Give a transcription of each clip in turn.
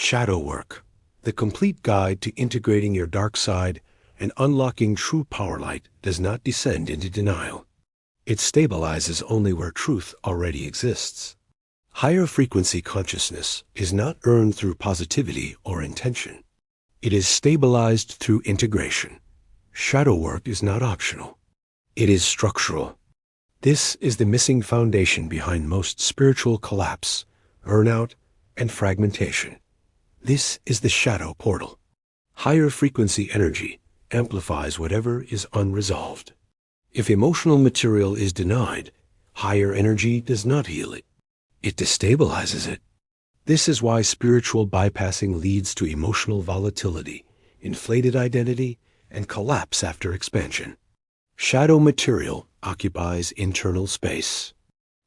Shadow work, the complete guide to integrating your dark side and unlocking true power light, does not descend into denial. It stabilizes only where truth already exists. Higher frequency consciousness is not earned through positivity or intention. It is stabilized through integration. Shadow work is not optional. It is structural. This is the missing foundation behind most spiritual collapse, burnout, and fragmentation. This is the shadow portal. Higher frequency energy amplifies whatever is unresolved. If emotional material is denied, higher energy does not heal it. It destabilizes it. This is why spiritual bypassing leads to emotional volatility, inflated identity, and collapse after expansion. Shadow material occupies internal space.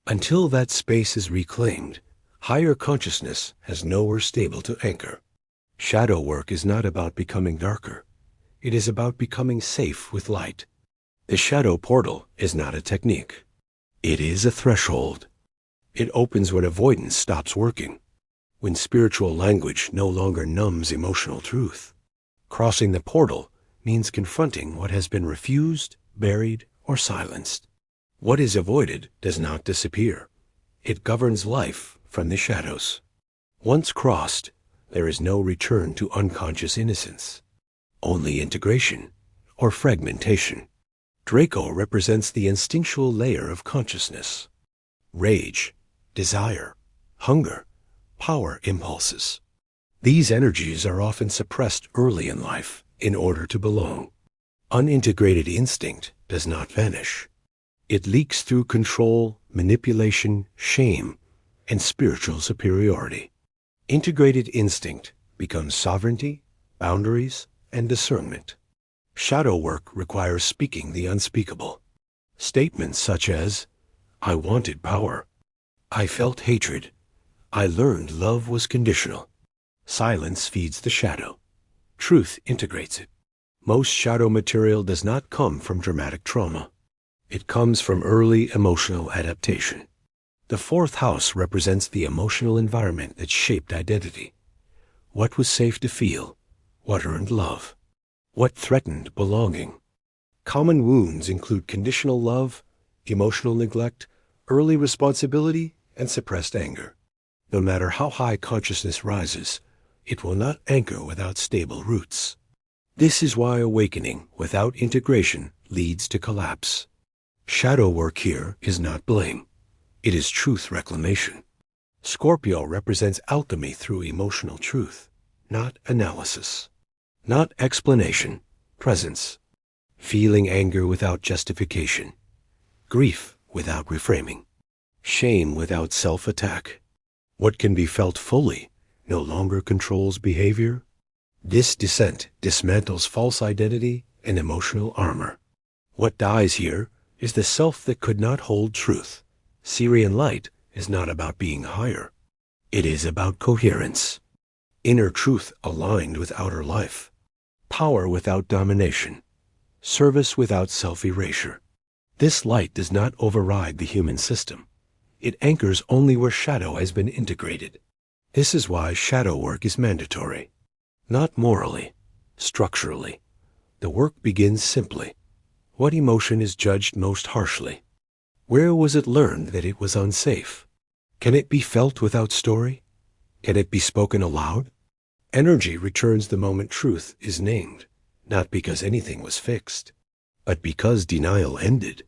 Until that space is reclaimed, higher consciousness has nowhere stable to anchor. Shadow work is not about becoming darker. It is about becoming safe with light. The shadow portal is not a technique. It is a threshold. It opens when avoidance stops working, when spiritual language no longer numbs emotional truth. Crossing the portal means confronting what has been refused, buried, or silenced. What is avoided does not disappear. It governs life from the shadows. Once crossed, there is no return to unconscious innocence, only integration or fragmentation. Draco represents the instinctual layer of consciousness. Rage, desire, hunger, power impulses. These energies are often suppressed early in life in order to belong. Unintegrated instinct does not vanish. It leaks through control, manipulation, shame, and spiritual superiority. Integrated instinct becomes sovereignty, boundaries, and discernment. Shadow work requires speaking the unspeakable. Statements such as, "I wanted power. I felt hatred. I learned love was conditional." Silence feeds the shadow. Truth integrates it. Most shadow material does not come from dramatic trauma. It comes from early emotional adaptation. The fourth house represents the emotional environment that shaped identity. What was safe to feel? What earned love? What threatened belonging? Common wounds include conditional love, emotional neglect, early responsibility, and suppressed anger. No matter how high consciousness rises, it will not anchor without stable roots. This is why awakening without integration leads to collapse. Shadow work here is not blame. It is truth reclamation. Scorpio represents alchemy through emotional truth, not analysis, not explanation, presence. Feeling anger without justification, grief without reframing, shame without self-attack. What can be felt fully no longer controls behavior. This descent dismantles false identity and emotional armor. What dies here is the self that could not hold truth. Sirian Light is not about being higher. It is about coherence. Inner truth aligned with outer life. Power without domination. Service without self-erasure. This light does not override the human system. It anchors only where shadow has been integrated. This is why shadow work is mandatory. Not morally, structurally. The work begins simply. What emotion is judged most harshly? Where was it learned that it was unsafe? Can it be felt without story? Can it be spoken aloud? Energy returns the moment truth is named, not because anything was fixed, but because denial ended.